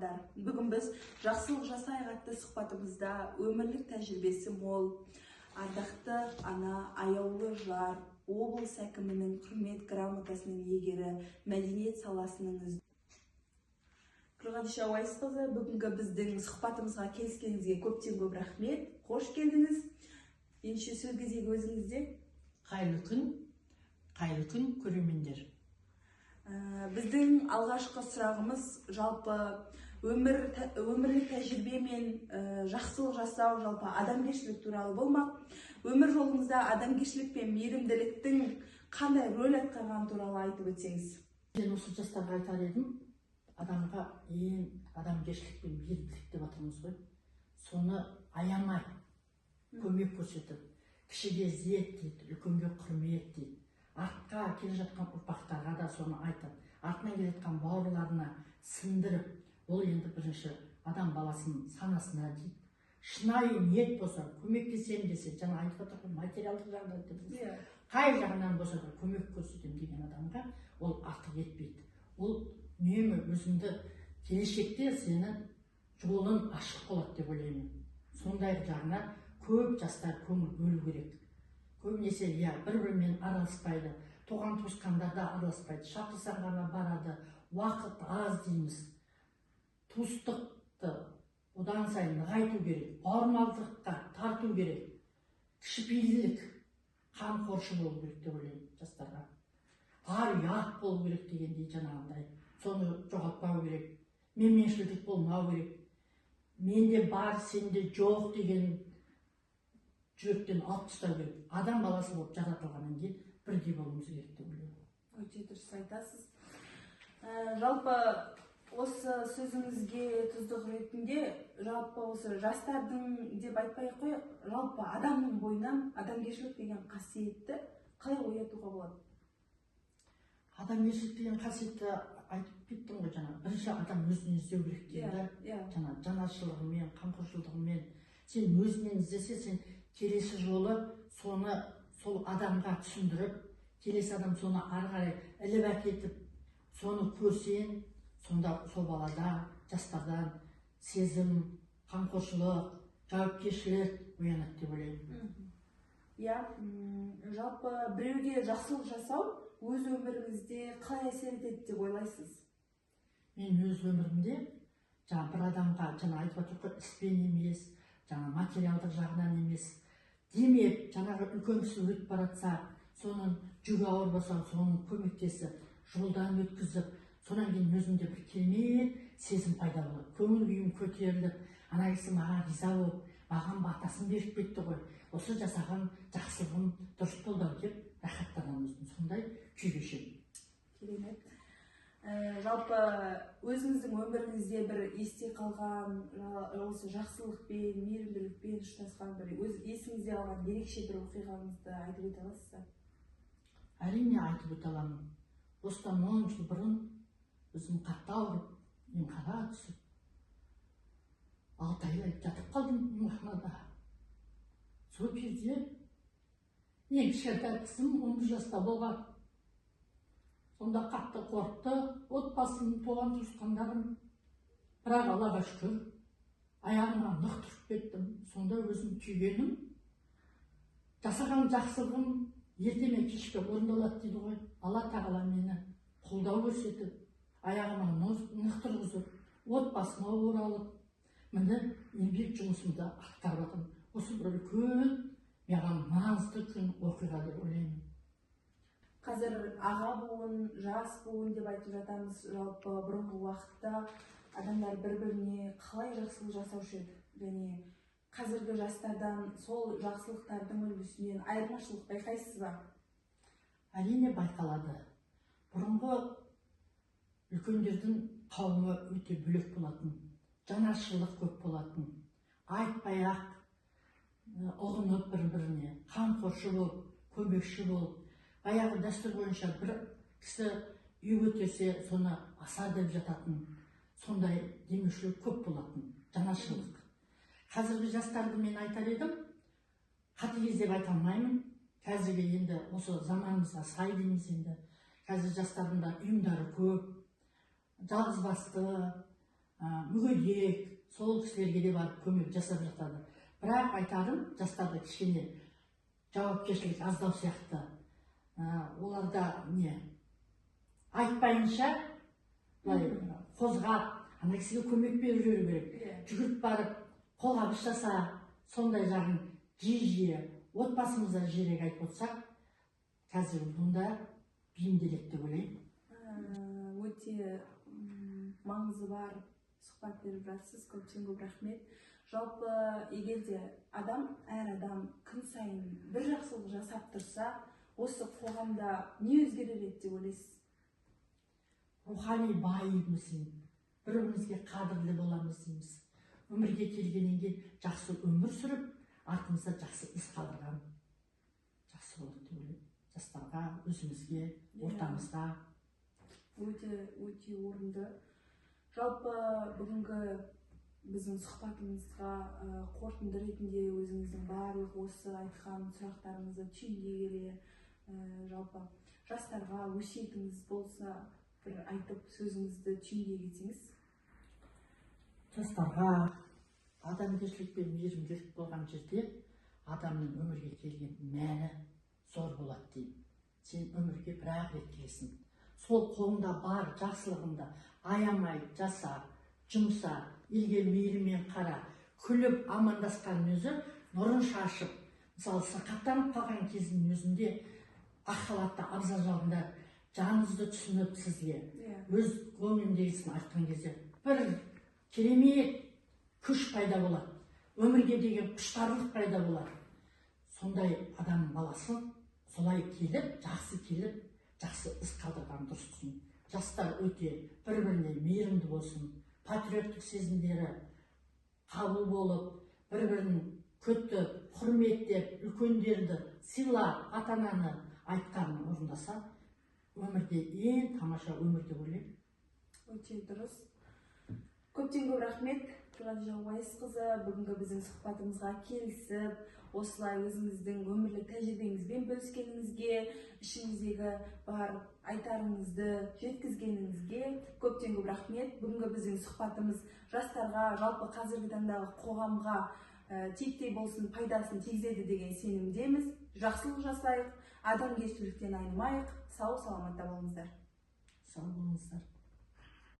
тыңдармандар. Бүгін біз жақсылық жасайық атты сұхбатымызда өмірлік тәжірибесі мол, ардақты ана, аяулы жар, облыс әкімінің құрмет грамотасының иегері, мәдениет саласының Қырғадиша Уайсқызы, бүгінгі біздің сұхбатымызға келіскеніңізге көптен көп рахмет. Қош келдіңіз. Ендеше сөз кезегі өзіңізде. Қайырлы күн көрермендер. Біздің алғашқы сұрағымыз жалпы өмірлік тәжірибе мен жақсылық жасау, жалпы адамгершілік туралы болмақ. Өмір жолыңызда адамгершілік пен мейірімділіктің қандай рөл атқарғаны туралы айтып өтсеңіз. Мен осы жастарға айтар едім, адамға ең адамгершілік пен мейірімділік деп атаймыз ғой. Соны аямай көмек көрсетіп, кішіге ізет дейді, үлкенге құрмет дейді. Артқа келе жатқан ұрпақтарға да соны айтып, артынан келе жатқан бауырларына сындырып, ол енді бірінші адам баласының санасына дейді. Шынайы ниет болса, көмектесем десе, жаңа айтып отырған материалдық жағынан деп, қай жағынан болса да көмек көрсетем деген адамға ол артық етпейді. Ол үнемі өзіңді келешекте сені жолын ашық болады деп ойлаймын. Сондай жағына көп жастар көңіл бөлу керек. Көбінесе бір-бірімен араласпайды, туған туысқандар да араласпайды, шақырсаң ғана барады, уақыт аз дейміз. Туыстықты одан сайын нығайту керек, бауырмалдыққа тарту керек, кішіпейілдік, қамқоршы болу керек деп ойлаймын жастарға. Ар ұят болу керек дегендей жаңағындай, соны жоғалтпау керек, менменшілдік болмау керек, менде бар, сенде жоқ деген жүректен алып тастау керек. Адам баласы болып жаратылғаннан кейін бірдей болуымыз керек деп ойлаймын. Өте дұрыс айтасыз. Жалпы осы сөзіңізге тұздық ретінде, жалпы осы жастардың деп айтпай-ақ қояйық, жалпы адамның бойынан адамгершілік деген қасиетті қалай оятуға болады? Адамгершілік деген қасиетті айтып кеттім ғой жаңа. Бірінші адам өзін іздеу керек дейді. Жаңа жанашырлығымен, қамқоршылығымен. Сен өзінен іздесе, сен келесі жолы соны сол адамға түсіндіріп, келесі адам соны ары қарай іліп әкетіп, соны көрсең, сонда сол балада, жастардан сезім, қамқоршылық, жауапкершілік оянады деп ойлаймын. Жалпы біреуге жақсылық жасау өз өміріңізде қалай әсер етеді деп ойлайсыз? Мен өз өмірімде бір адамға айтып отырған іспен емес, материалдық жағынан емес, демеп, жаңағы үлкен кісі өтіп баратса, соның жүгі ауыр болса, соның көмектесіп, жолдан өткізіп, сонан кейін өзімде бір керемет сезім пайда болады. Көңіл күйім көтеріліп, ана кісі маған риза болып, маған батасын беріп кетті ғой. Осы жасаған жақсылығым дұрыс болды деп рахаттанамын өзім. Сондай күй кешемін. Керемет. Жалпы өзіңіздің өміріңізде бір есте қалған, осы жақсылықпен, мейірімділікпен ұштасқан бір есіңізде қалған ерекше бір оқиғаңызды айтып өте аласыз ба? Әрине айтып өте аламын. Осыдан 10 жыл бұрын өзім қатты ауырып, емханаға түсіп, 6 ай жатып қалдым емханада. Сол кезде ең кішкентай қызым 11 жаста болған. Сонда қатты қорықты, отбасым, туған туысқандарым. Бірақ Аллаға шүкір, аяғыма нық тұрып кеттім. Сонда өзім күйгенім, жасаған жақсылығым ерте ме кешке орындалады дейді ғой. Алла тағала мені қолдау көрсетіп, аяғыма нық тұрғызып, отбасыма оралып, міне еңбек жұмысымды атқарып жатырмын. Осы бір үлкен маған маңызды күн оқиға деп ойлаймын. Қазір аға буын, жас буын деп айтып жатамыз. Жалпы бұрынғы уақытта адамдар бір-біріне қалай жақсылық жасаушы еді? Және қазіргі жастардан сол жақсылықтардың үлгісінен айырмашылық байқайсыз ба? Әрине байқалады. Бұрынғы үлкендердің қауымы өте бөлек болатын, жанашырлық көп болатын, айтпай-ақ ұғынып бір-біріне, қамқоршы болып, көмекші болып, аяғы дәстүр бойынша бір кісі үй көтерсе, соны асар деп жататын, сондай демеушілік көп болатын, жанашырлық. Қазіргі жастарды мен айтар едім, қатыгез деп айта алмаймын. Қазіргі енді осы заманымызға сай дейміз енді. Қазір жастардың да ұйымдары көп, жалғызбасты, мүгедек сол кісілерге де барып көмек жасап жатады. Бірақ айтарым, жастарда кішкене жауапкершілік аздау сияқты. Оларда не айтпайынша былай қозғап ана кісіге көмек беріп жүру керек. Жүгіріп барып қолғабыс жаса, сондай жағын жиі отбасымызда жиірек айтып отырсақ, қазір бұнда бейімделеді деп ойлаймын. Өте маңызы бар сұхбат беріп жатсыз. Көптен көп рахмет. Жалпы егерде әр адам күн сайын бір жақсылық жасап тұрса, осы қоғамда не өзгерер еді деп ойлайсыз? Рухани байымыз, бір-бірімізге қадірлі боламыз дейміз. Өмірге келгеннен кейін жақсы өмір сүріп, артымызда жақсы із қалдырған жақсы болады деп ойлаймын. Жастарға, өзімізге, ортамызға. Өте орынды. Жалпы бүгінгі біздің сұхбатымызға қорытынды ретінде өзіңіздің барлық осы айтқан сұрақтарыңызды түйіндей келе, жалпы жастарға өсиетіңіз болса, бір айтып сөзіңізді түйіндей кетсеңіз. Жастарға адамгершілік пен мейірімділік болған жерде адамның өмірге келген мәні зор болады деймін. Сен өмірге бір-ақ рет келесің. Сол қолыңда бар жақсылығыңды аямай жаса, жұмса, елге мейіріммен қара, күліп амандасқан өзі нұрын шашып, мысалы сырқаттанып қалған кездің өзінде ақ халатты абзал жағында жаныңызды түсініп сізге өз көңіліндегісін айтқан кезде бір керемет күш пайда болады, өмірге деген құштарлық пайда болады. Сондай адам баласын солай келіп, жақсы іс қалдырған дұрыс түсін. Жастар өте бір-біріне мейірімді болсын, патриоттық сезімдері қабыл болып, бір-бірін күтіп, құрметтеп, үлкендерді сыйлап, ата-ананы айтқанын орындаса, өмірде ең тамаша өмір деп ойлаймын. Өте дұрыс. Көптен көп рахмет, Ғадижа Уайысқызы, бүгінгі біздің сұхбатымызға келісіп, осылай өзіңіздің өмірлік тәжірибеңізбен бөліскеніңізге, ішіңіздегі бар айтарыңызды жеткізгеніңізге көптен көп рахмет. Бүгінгі біздің сұхбатымыз жастарға, жалпы қазіргі таңдағы қоғамға титтей болсын пайдасын тигізеді деген сенімдеміз. Жақсылық жасайық, адамгершіліктен айнымайық. Сау саламатта болыңыздар. Сау болыңыздар.